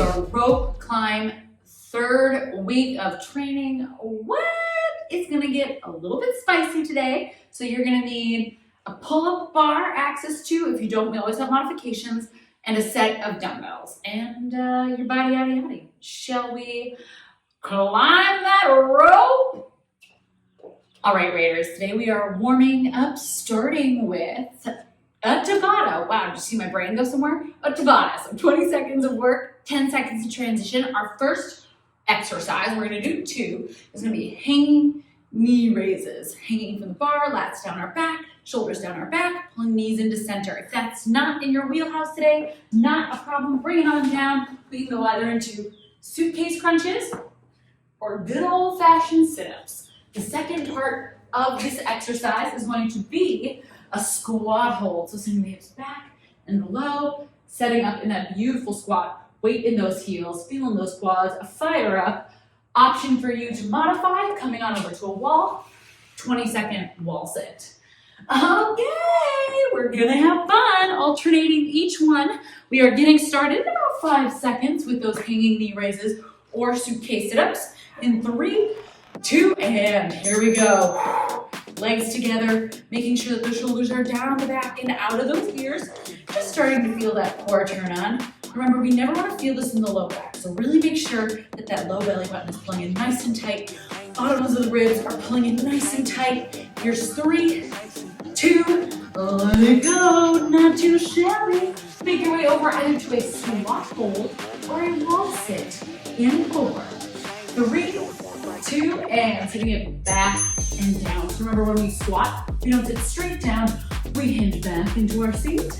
your rope climb third week of training. What? It's gonna get a little bit spicy today. So you're gonna need a pull-up bar access to, if you don't, we always have modifications, and a set of dumbbells. And your body, yada, yada. Shall we climb that rope? All right, Raiders, today we are warming up, starting with a Tabata. Wow, did you see my brain go somewhere? A Tabata, so 20 seconds of work, 10 seconds to transition. Our first exercise, we're gonna do 2, is gonna be hanging knee raises. Hanging from the bar, lats down our back, shoulders down our back, pulling knees into center. If that's not in your wheelhouse today, not a problem, bring it on down. We can go either into suitcase crunches or good old-fashioned sit-ups. The second part of this exercise is going to be a squat hold. So sending the hips back and below, setting up in that beautiful squat. Weight in those heels, feeling those quads, a fire up. Option for you to modify, coming on over to a wall, 20-second wall sit. Okay, we're gonna have fun alternating each one. We are getting started in about 5 seconds with those hanging knee raises or suitcase sit-ups. In 3, 2, and here we go. Legs together, making sure that the shoulders are down the back and out of those ears. Just starting to feel that core turn on. Remember, we never want to feel this in the low back, so really make sure that that low belly button is pulling in nice and tight. Bottoms of the ribs are pulling in nice and tight. Here's 3, 2, let it go, not too shabby. Make your way over either to a squat hold or a wall sit in 4, 3, 2, and sitting it back and down. So remember, when we squat, we don't sit straight down, we hinge back into our seat,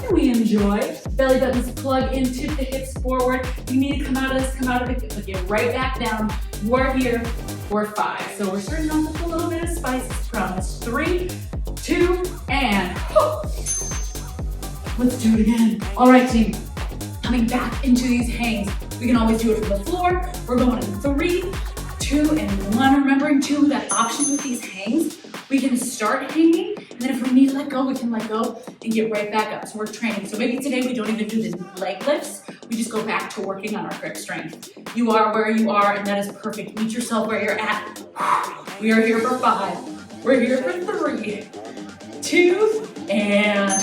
and we enjoy. Belly buttons plug into the hips forward. You need to come out of this, come out of it, but get right back down. We're here for 5. So we're starting off with a little bit of spice, I promise. 3, 2, and whoo. Let's do it again. All right, team. Coming back into these hangs. We can always do it from the floor. We're going in 3, 2, and 1. Remembering too that option with these hangs, we can start hanging, and then if we need to let go, we can let go and get right back up. So we're training. So maybe today we don't even do the leg lifts. We just go back to working on our grip strength. You are where you are, and that is perfect. Meet yourself where you're at. We are here for 5. We're here for 3, 2, and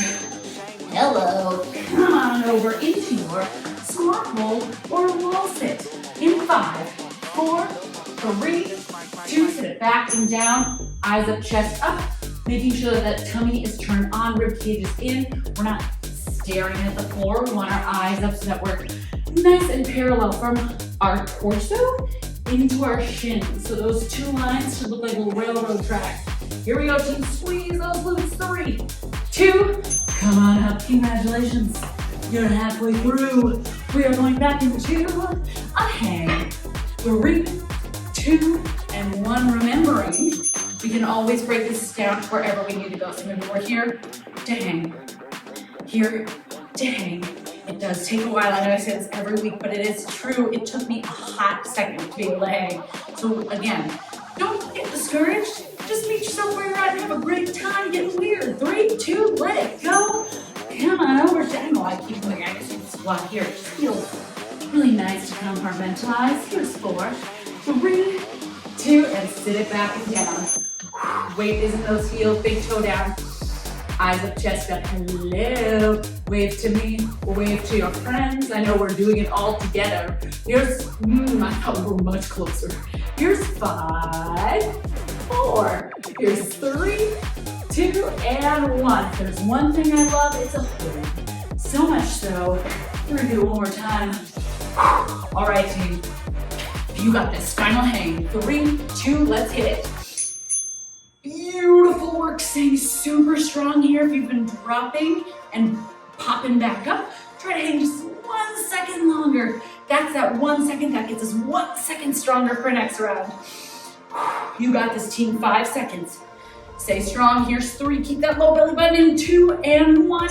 hello. Come on over into your squat hold or wall sit in 5, 4, 3, 2, sit it back and down, eyes up, chest up, making sure that tummy is turned on, rib cage is in. We're not staring at the floor. We want our eyes up so that we're nice and parallel from our torso into our shins. So those 2 lines should look like little railroad tracks. Here we go, team. Squeeze those glutes. 3, 2, come on up. Congratulations. You're halfway through. We are going back into a hang. 3, 2, and 1. Remembering, we can always break this down to wherever we need to go. So maybe we're here to hang, here to hang. It does take a while. I know I say this every week, but it is true. It took me a hot second to be able to hang. So again, don't get discouraged. Just meet yourself where you're at and have a great time. Get weird. 3, 2, let it go. Come on over to, I know I keep doing it. I just need to squat here. It just feels really nice to compartmentalize. Here's 4, 3, 2, and sit it back and down. Weight is in those heels, big toe down. Eyes up, chest up, hello. Wave to me, wave to your friends. I know we're doing it all together. Here's, I thought we were much closer. Here's 5, 4, here's 3, 2, and 1. If there's one thing I love, it's a hold. So much so, we're gonna do it one more time. All right, team. You got this. Final hang. 3, 2, let's hit it. Beautiful work. Staying super strong here. If you've been dropping and popping back up, try to hang just 1 second longer. That's that 1 second. That gets us 1 second stronger for next round. You got this, team. 5 seconds. Stay strong. Here's 3. Keep that low belly button in. 2 and 1.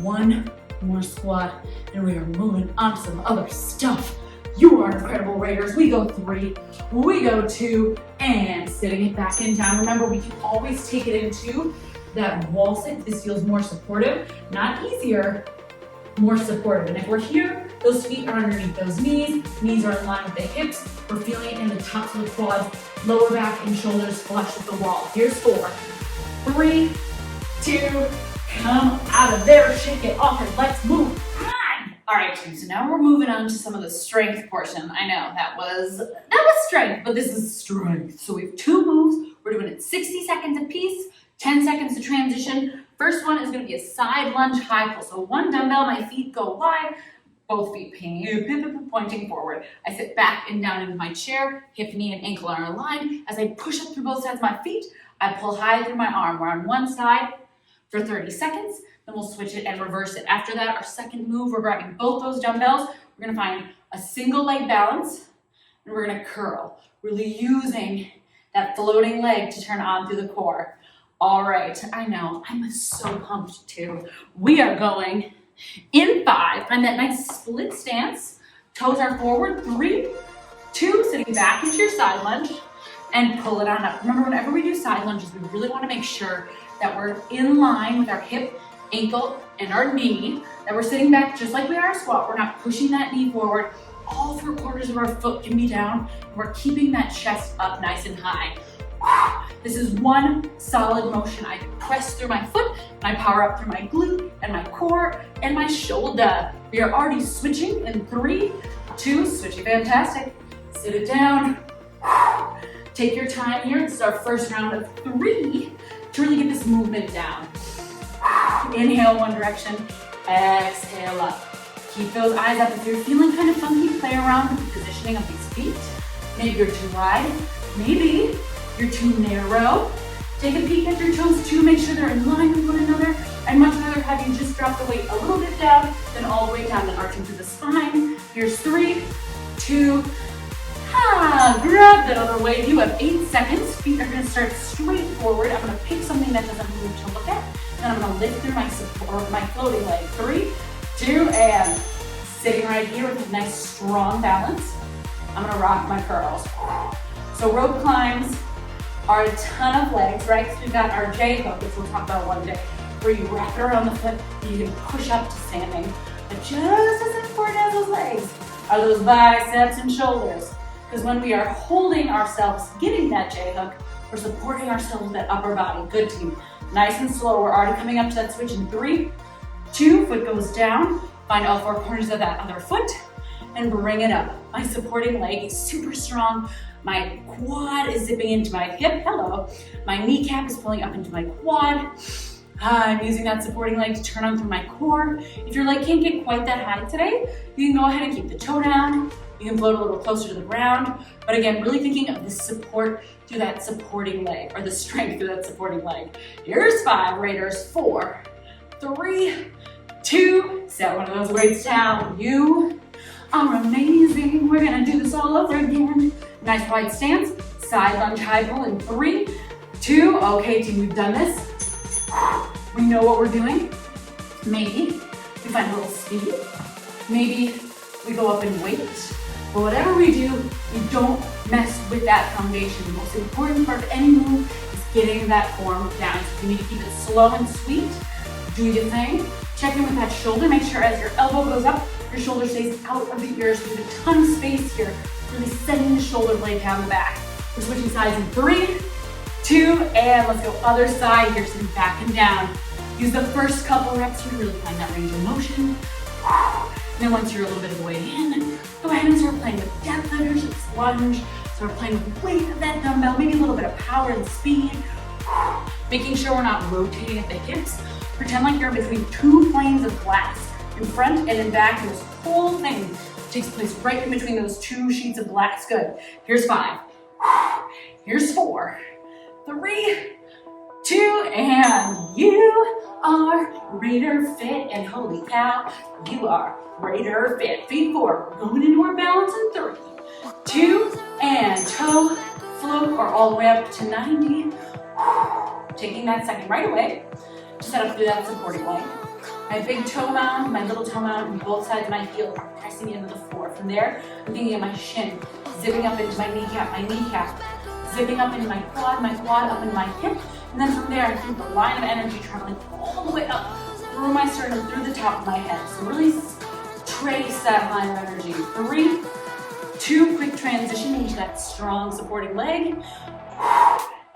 1 more squat, and we are moving on to some other stuff. You are incredible, Raiders. We go 3, we go 2, and sitting it back and down. Remember, we can always take it into that wall sit. This feels more supportive, not easier, more supportive. And if we're here Those feet are underneath those knees are in line with the hips. We're feeling it in the tops of the quads, lower back and shoulders flush with the wall. Here's 4, 3, 2, come out of there, shake it off, and let's move on. All right, team, so now we're moving on to some of the strength portion. I know that was strength, but this is strength. So we have 2 moves. We're doing it 60 seconds apiece, 10 seconds to transition. First one is gonna be a side lunge high pull. So 1 dumbbell, my feet go wide, both feet pointing forward. I sit back and down into my chair, hip, knee, and ankle are aligned. As I push up through both sides of my feet, I pull high through my arm. We're on one side for 30 seconds, then we'll switch it and reverse it. After that, our second move, we're grabbing both those dumbbells. We're gonna find a single leg balance, and we're gonna curl, really using that floating leg to turn on through the core. All right, I know, I'm so pumped too. We are going in 5, find that nice split stance. Toes are forward, 3, 2, sitting back into your side lunge, and pull it on up. Remember, whenever we do side lunges, we really wanna make sure that we're in line with our hip, ankle, and our knee, that we're sitting back just like we are a squat. We're not pushing that knee forward. All 4 quarters of our foot can be down, and we're keeping that chest up nice and high. This is one solid motion. I press through my foot, and I power up through my glute, and my core, and my shoulder. We are already switching in 3, 2, switching, fantastic. Sit it down. Take your time here. This is our first round of 3 to really get this movement down. Inhale one direction, exhale up. Keep those eyes up. If you're feeling kind of funky, play around with the positioning of these feet. Maybe you're too wide, maybe you're too narrow. Take a peek at your toes too, make sure they're in line with one another. I'd much rather have you just drop the weight a little bit down than all the way down and arching through the spine. Here's 3, 2, grab that other weight. You have 8 seconds. Feet are gonna start straight forward. I'm gonna pick something that doesn't move to look at. Then I'm gonna lift through my support, my floating leg. 3, 2, and sitting right here with a nice strong balance. I'm gonna rock my curls. So rope climbs are a ton of legs, right? So we've got our J hook, which we'll talk about one day, where you wrap it around the foot and you can push up to standing. But just as important as those legs are those biceps and shoulders. Because when we are holding ourselves, getting that J hook, we're supporting ourselves with that upper body. Good team. Nice and slow. We're already coming up to that switch in 3, 2, foot goes down. Find all 4 corners of that other foot and bring it up. My supporting leg is super strong. My quad is zipping into my hip. Hello. My kneecap is pulling up into my quad. I'm using that supporting leg to turn on through my core. If your leg can't get quite that high today, you can go ahead and keep the toe down. You can float a little closer to the ground. But again, really thinking of the support through that supporting leg, or the strength through that supporting leg. Here's 5, Raiders. 4, 3, 2, set one of those weights down. You are amazing. We're gonna do this all over again. Nice wide stance, side lunge high pull in 3, 2, okay team, we've done this. We know what we're doing. Maybe we find a little speed. Maybe we go up in weight. But whatever we do, we don't mess with that foundation. The most important part of any move is getting that form down. So you need to keep it slow and sweet. Do your thing. Check in with that shoulder. Make sure as your elbow goes up, your shoulder stays out of the ears. We have a ton of space here. Really sending the shoulder blade down the back. We're switching sides in 3, 2, and let's go other side here, sitting back and down. Use the first couple reps to really find that range of motion. And then once you're a little bit of the way in, go ahead and start playing with deadlifters and lunge. Start playing with the weight of that dumbbell, maybe a little bit of power and speed. Making sure we're not rotating at the hips. Pretend like you're between 2 planes of glass, in front and in back, and this whole thing takes place right in between those 2 sheets of glass. Good. Here's 5. Here's 4, 3, 2, and you are Raider Fit, and holy cow, you are Raider Fit. Feet forward. We're going into our balance in 3, 2, and toe, float, or all the way up to 90. Taking that second right away to set up through that supporting leg. My big toe mound, my little toe mound, and both sides of my heel are pressing into the floor. From there, I'm thinking of my shin, zipping up into my kneecap, zipping up into my quad up into my hip, and then from there, I think the line of energy traveling all the way up through my sternum, through the top of my head. So really trace that line of energy. 3, 2, quick transition into that strong supporting leg.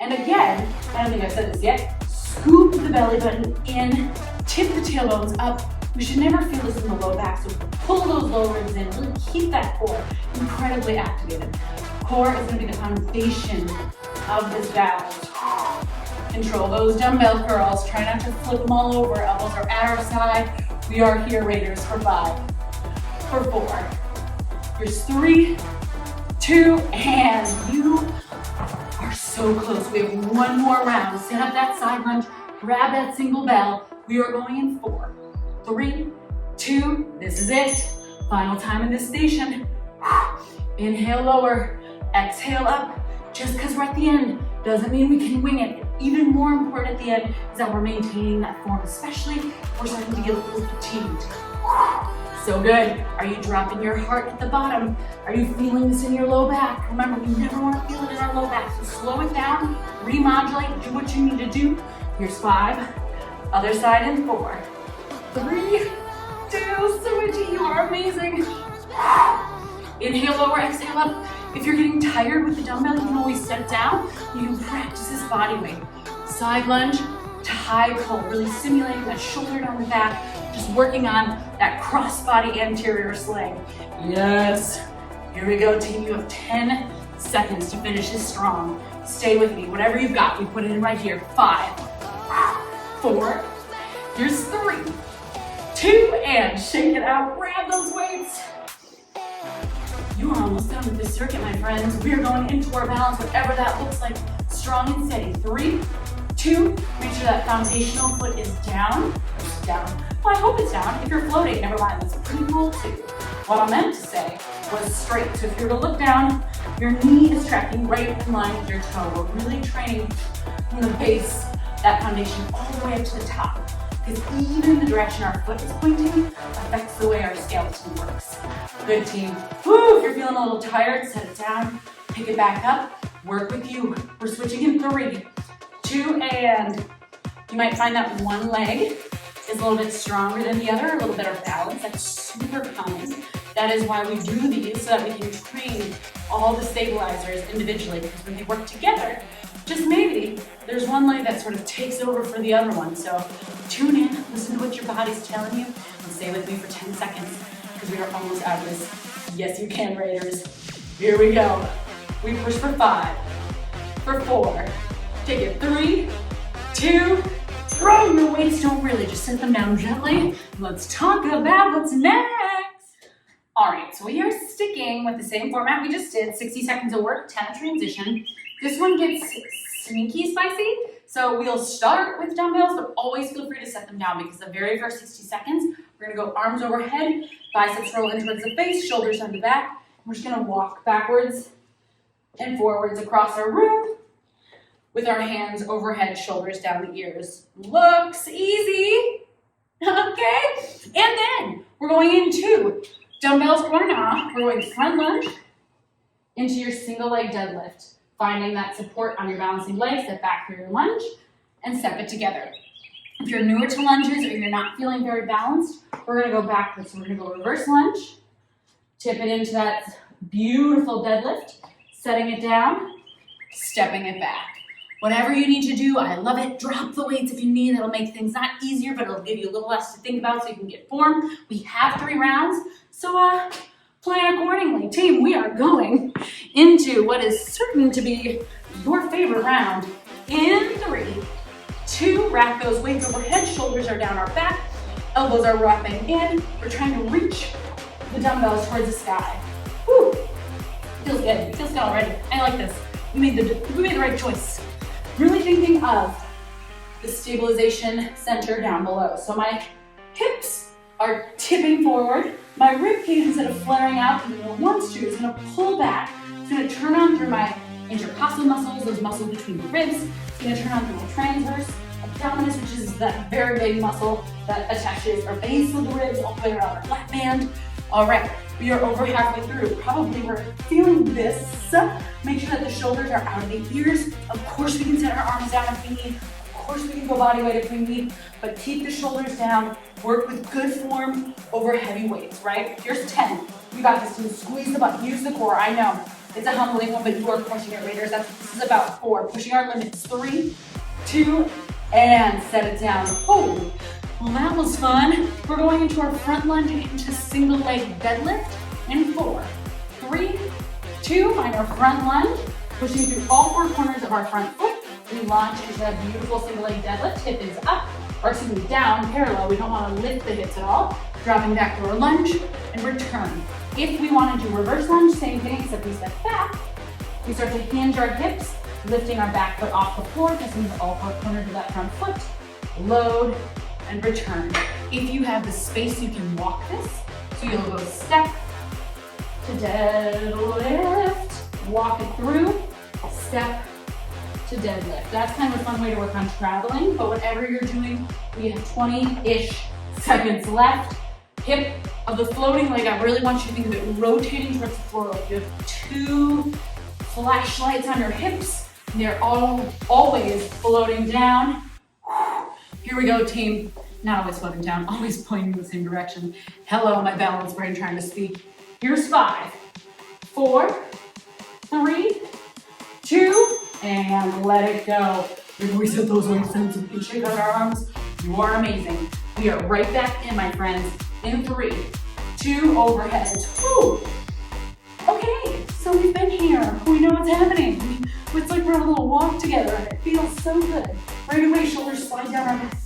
And again, I don't think I've said this yet, scoop the belly button in, tip the tailbones up. We should never feel this in the low back, so pull those low ribs in, really keep that core incredibly activated. Core is gonna be the foundation of this balance. Control those dumbbell curls, try not to flip them all over, elbows are at our side. We are here, Raiders, for 5, for 4. Here's 3, 2, and you are so close. We have one more round. Set up that side lunge, grab that single bell. We are going in 4, 3, 2, this is it. Final time in this station. Inhale lower, exhale up. Just because we're at the end doesn't mean we can wing it. Even more important at the end is that we're maintaining that form, especially if we're starting to get a little fatigued. So good. Are you dropping your heart at the bottom? Are you feeling this in your low back? Remember, we never want to feel it in our low back, so slow it down, remodulate, do what you need to do. Here's 5, other side in 4, 3, 2, Switchy, you are amazing. Inhale lower, exhale up. If you're getting tired with the dumbbell, you can always step down. You can practice this body weight. Side lunge to high pull, really simulating that shoulder down the back, just working on that cross-body anterior sling. Yes. Here we go, team. You have 10 seconds to finish this strong. Stay with me. Whatever you've got, we put it in right here. 5, 4, here's 3, 2, and shake it out. Grab those weights. You are almost done with this circuit, my friends. We are going into our balance, whatever that looks like. Strong and steady. 3, 2, make sure that foundational foot is down. Down. Well, I hope it's down. If you're floating, never mind. That's pretty cool too. What I meant to say was straight. So if you were to look down, your knee is tracking right in line with your toe. We're really training from the base, that foundation, all the way up to the top. Because even the direction our foot is pointing affects the way our skeleton works. Good, team. Woo, if you're feeling a little tired, set it down, pick it back up, work with you. We're switching in 3, 2, and you might find that one leg is a little bit stronger than the other, a little better balance. That's super common. That is why we do these, so that we can train all the stabilizers individually, because when they work together, just maybe there's one leg that sort of takes over for the other one. So tune in, listen to what your body's telling you, and stay with me for 10 seconds, because we are almost out of this. Yes, you can, Raiders. Here we go. We push for 5, for 4, take it, 3, 2, throw your weights, don't really, just set them down gently. Let's talk about what's next. All right, so we are sticking with the same format we just did, 60 seconds of work, 10 transition. This one gets sneaky spicy, so we'll start with dumbbells, but always feel free to set them down, because the very first 60 seconds, we're gonna go arms overhead, biceps roll in towards the face, shoulders on the back. We're just gonna walk backwards and forwards across our room with our hands overhead, shoulders down the ears. Looks easy, okay? And then we're going into dumbbells corner off. We're going front lunge into your single leg deadlift. Finding that support on your balancing leg, step back for your lunge, and step it together. If you're newer to lunges or you're not feeling very balanced, we're gonna go backwards. So we're gonna go reverse lunge, tip it into that beautiful deadlift, setting it down, stepping it back. Whatever you need to do, I love it. Drop the weights if you need. It'll make things not easier, but it'll give you a little less to think about so you can get form. We have 3 rounds, so plan accordingly. Team, we are going into what is certain to be your favorite round. In 3, 2, rack those weights overhead, shoulders are down our back, elbows are wrapping in. We're trying to reach the dumbbells towards the sky. Whew. Feels good, feels good already. I like this. We made the right choice. Really thinking of the stabilization center down below. So my hips are tipping forward. My rib cage, instead of flaring out, and it wants to, is gonna pull back. It's gonna turn on through my intercostal muscles, those muscles between the ribs. It's gonna turn on through my transverse abdominis, which is that very big muscle that attaches our base of the ribs all the way around our flat band. All right, we are over halfway through. Probably we're feeling this. Make sure that the shoulders are out of the ears. Of course, we can set our arms down if we need. Of course, we can go body weight if we need, but keep the shoulders down. Work with good form over heavy weights, right? Here's 10. You got this. You squeeze the butt. Use the core. I know it's a humbling one, but you are crushing it, Raiders. That's what this is about. 4. Pushing our limits. 3, 2, and set it down. Oh, well, that was fun. We're going into our front lunge into single leg deadlift in 4, 3, 2. Find our front lunge. Pushing through all 4 corners of our front foot. We launch into a beautiful single leg deadlift. Hip is up, or excuse me, down, parallel. We don't want to lift the hips at all. Dropping back to our lunge and return. If we want to do reverse lunge, same thing, except we step back. We start to hinge our hips, lifting our back foot off the floor. This means all 4 corners of that front foot. Load and return. If you have the space, you can walk this. So you'll go step to deadlift, walk it through, step to deadlift. That's kind of a fun way to work on traveling, but whatever you're doing, we have 20-ish seconds left. Hip of the floating leg, I really want you to think of it rotating towards the floor. Like you have 2 flashlights on your hips. They're always floating down. Here we go, team. Not always floating down, always pointing in the same direction. Hello, my balanced brain trying to speak. Here's 5, 4, 3, 2, and let it go. If we set those weights down so we can shake out our arms, you are amazing. We are right back in, my friends. In 3, 2, overheads. Woo! Okay, so we've been here. We know what's happening. It's like we're on a little walk together and it feels so good. Right away, shoulders slide down our back.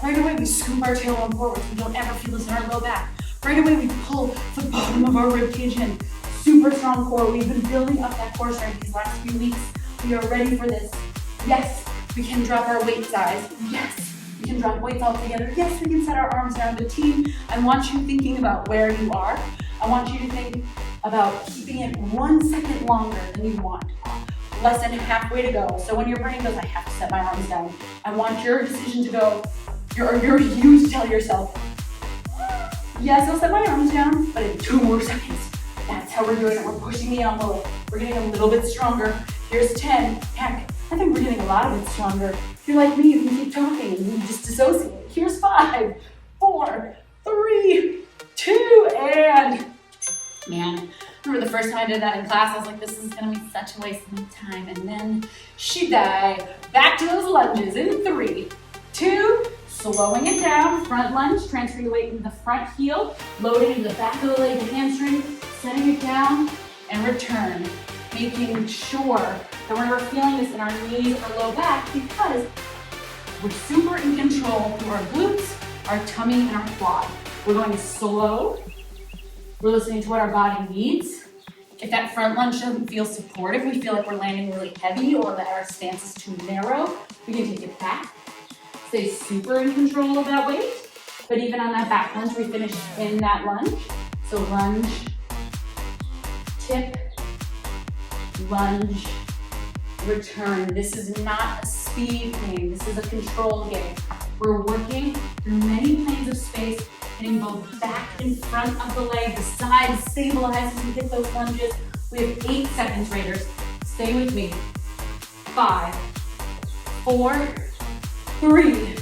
Right away, we scoop our tailbone forward so we don't ever feel this in our low back. Right away, we pull the bottom of our ribcage in. Super strong core. We've been building up that core strength these last few weeks. We are ready for this. Yes, we can drop our weight size. Yes, we can drop weights all together. Yes, we can set our arms down. The team, I want you thinking about where you are. I want you to think about keeping it 1 second longer than you want. Less than halfway to go. So when your brain goes, I have to set my arms down, I want your decision to go, you to tell yourself, yes, I'll set my arms down, but in 2 more seconds. That's how we're doing it. We're pushing the envelope. We're getting a little bit stronger. Here's 10. Heck, I think we're getting a lot of it stronger. If you're like me, you can keep talking and you just dissociate. Here's 5, 4, 3, 2, and man, remember the first time I did that in class, I was like, this is gonna be such a waste of my time. And then she died. Back to those lunges in 3, 2, slowing it down, front lunge, transferring the weight into the front heel, loading into the back of the leg and hamstring, setting it down, and return. Making sure that we're never feeling this in our knees or low back because we're super in control through our glutes, our tummy, and our quad. We're going slow. We're listening to what our body needs. If that front lunge doesn't feel supportive, we feel like we're landing really heavy or that our stance is too narrow, we can take it back. Stay super in control of that weight. But even on that back lunge, we finish in that lunge. So lunge, tip, lunge, return. This is not a speed game. This is a control game. We're working through many planes of space, hitting both back and front of the leg. The side stabilizes as we hit those lunges. We have 8 seconds, Raiders. Stay with me. 5, 4, 3,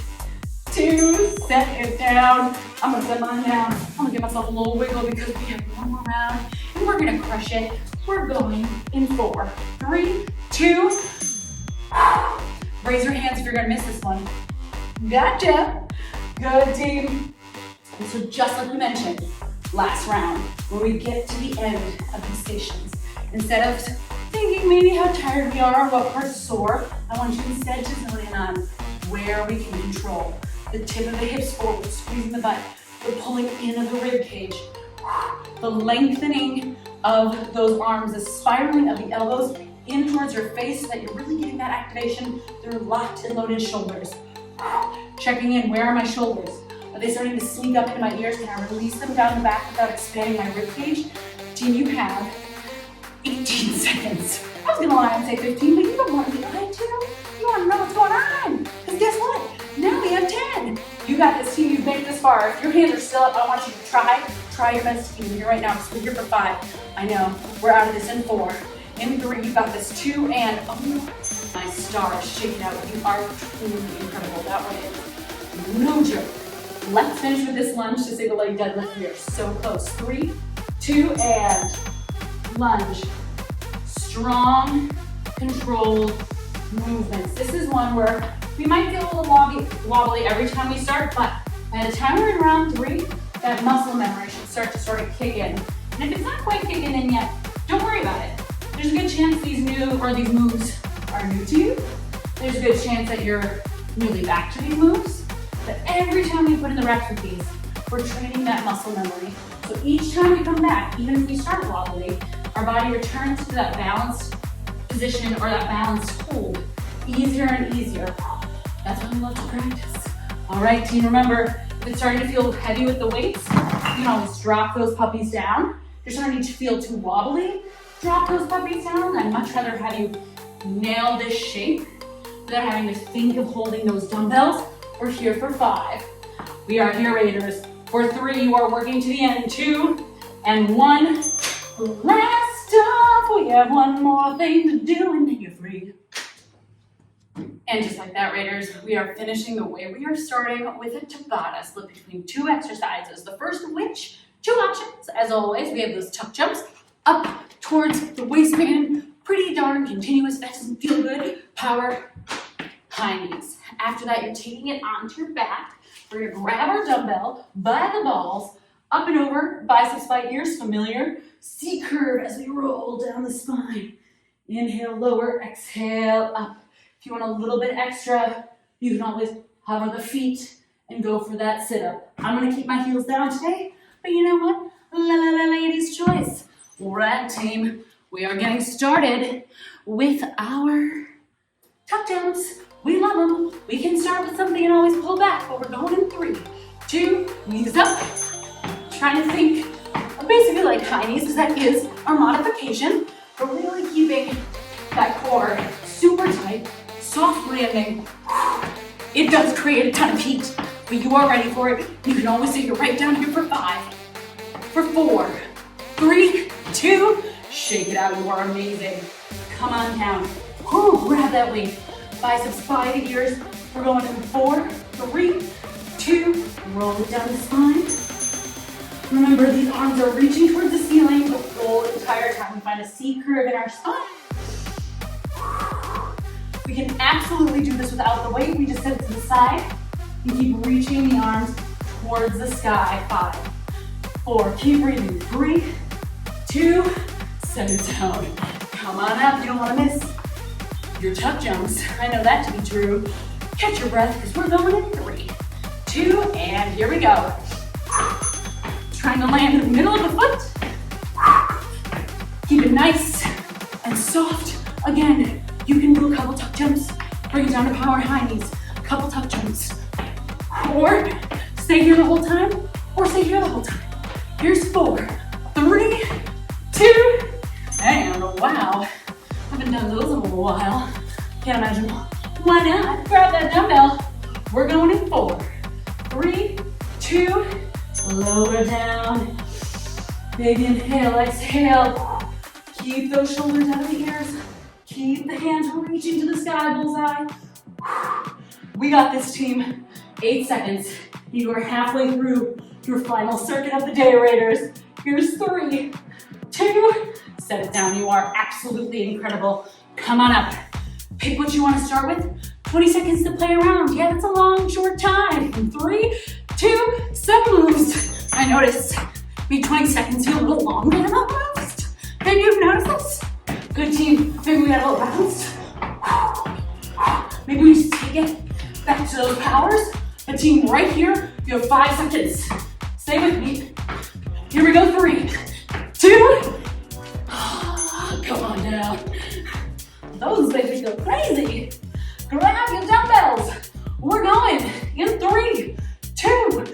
2, set it down. I'm gonna set mine down. I'm gonna give myself a little wiggle because we have 1 more round and we're gonna crush it. We're going in 4, 3, 2. Raise your hands if you're gonna miss this one. Gotcha. Good, team. And so just like we mentioned last round, when we get to the end of these stations, instead of thinking maybe how tired we are or what parts sore, I want you instead to zone in on where we can control. The tip of the hips forward, squeezing the butt, the pulling in of the rib cage, the lengthening of those arms, the spiraling of the elbows in towards your face so that you're really getting that activation through locked and loaded shoulders. Checking in, where are my shoulders? Are they starting to sneak up into my ears? Can I release them down the back without expanding my rib cage? Team, you have 18 seconds. I was gonna lie and say 15, but you don't want to be lied to. You want to know what's going on. Because guess what? Now we have 10. You got this, team. You've made it this far. If your hands are still up, I want you to try your best to keep here right now. So we're here for 5. I know. We're out of this in 4. In 3, you got this. 2, and My stars, shake it out. You are truly incredible. That one is no joke. Let's finish with this lunge to single leg deadlift. We are so close. 3, 2, and lunge. Strong, controlled movements. This is one where we might feel a little wobbly every time we start, but by the time we're in round 3, that muscle memory should start to kick in. And if it's not quite kicking in yet, don't worry about it. There's a good chance these moves are new to you. There's a good chance that you're newly back to these moves. But every time we put in the reps with these, we're training that muscle memory. So each time we come back, even if we start wobbly, our body returns to that balanced position or that balanced hold easier and easier. That's why we love to practice. All right, team, remember, if it's starting to feel heavy with the weights, you can always drop those puppies down. If you're starting to feel too wobbly, drop those puppies down. I'd much rather have you nail this shape without having to think of holding those dumbbells. We're here for 5. We are here, Raiders. For 3, you are working to the end. 2 and 1. Last stop, we have one more thing to do and then you're free. And just like that, Raiders, we are finishing the way we are starting with a Tabata split between 2 exercises. The first of which, 2 options. As always, we have those tuck jumps up towards the waistband. Pretty darn continuous. That doesn't feel good. Power, high knees. After that, you're taking it onto your back. We're gonna grab our dumbbell by the balls, up and over, biceps by ears, familiar. C curve as we roll down the spine. Inhale, lower, exhale, up. If you want a little bit extra, you can always hover the feet and go for that sit-up. I'm gonna keep my heels down today, but you know what? Ladies' choice. All right, team, we are getting started with our tuck jumps. We love them. We can start with something and always pull back, but we're going in 3, 2, knees up. Trying to think of basically like high knees, because that is our modification. But really keeping that core super tight, soft landing. It does create a ton of heat, but you are ready for it. You can always take it right down here for 5, for 4, 3, 2, shake it out. You are amazing. Come on down. Grab that weight. Biceps by the ears. We're going in 4, 3, 2, roll it down the spine. Remember, these arms are reaching towards the ceiling the whole entire time. We find a C curve in our spine. We can absolutely do this without the weight. We just set it to the side and keep reaching the arms towards the sky. 5, 4, keep breathing. 3, 2, set it down. Come on up, you don't want to miss your tuck jumps. I know that to be true. Catch your breath because we're going in 3, 2, and here we go. Trying to land in the middle of the foot. Keep it nice and soft. Again, you can do a couple tuck jumps, bring it down to power high knees, a couple tuck jumps. Or stay here the whole time, or stay here the whole time. Here's 4, 3, 2, and wow. Haven't done those in a little while. Can't imagine why not. Grab that dumbbell. We're going in 4, 3, 2, lower down. Big inhale, exhale. Keep those shoulders out of the ears. Keep the hands reaching to the sky, bullseye. We got this, team. 8 seconds. You are halfway through your final circuit of the day, Raiders. Here's 3, 2, set it down. You are absolutely incredible. Come on up. Pick what you want to start with. 20 seconds to play around. Yeah, that's a long, short time. 3, 2, some moves. I noticed maybe 20 seconds feel a little longer than most. Maybe you've noticed this. Good, team. Maybe we got a little bounced. Maybe we just take it back to those powers. The team right here, you have 5 seconds. Stay with me. Here we go, 3, 2, come on down. Those make me go crazy. Grab your dumbbells. We're going in 3, 2.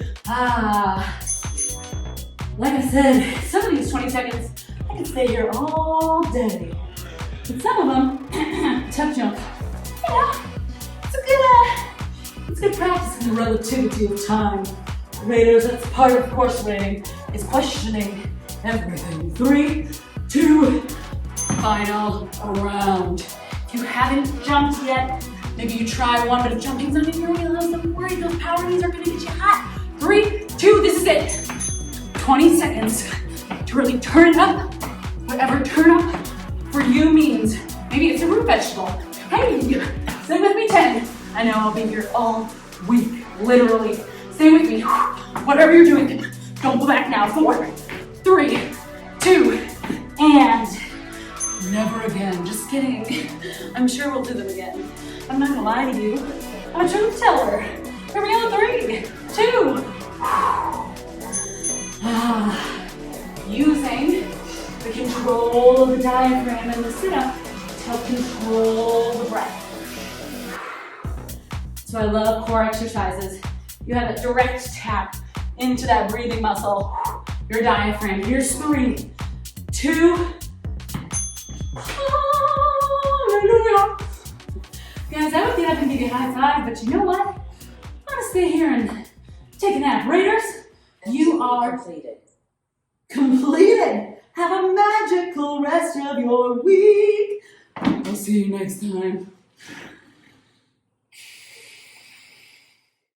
Like I said, some of these 20 seconds, I can stay here all day. But some of them, tuck jump. Yeah, it's good practice in the relativity of time. Raiders, that's part of course rating, is questioning everything. 3, 2, final round. If you haven't jumped yet, maybe you try one, but if jumping's not in your wheelhouse, don't worry, those power knees are gonna get you hot. 3, 2, this is it. 20 seconds to really turn it up. Whatever turn up for you means. Maybe it's a root vegetable. Hey, stay with me 10. I know I'll be here all week, literally. Stay with me. Whatever you're doing, don't go back now. 4, 3, 2, and never again. Just kidding. I'm sure we'll do them again. I'm not gonna lie to you. I'm a truth teller. Here we go, 3, 2. Using the control of the diaphragm and the sit-up to help control the breath. So I love core exercises. You have a direct tap into that breathing muscle, your diaphragm. Here's 3, 2, hallelujah. Guys, I would get up and give you a high five, but you know what? I'm gonna stay here and take a nap. Raiders, you are completed. Have a magical rest of your week. I'll see you next time.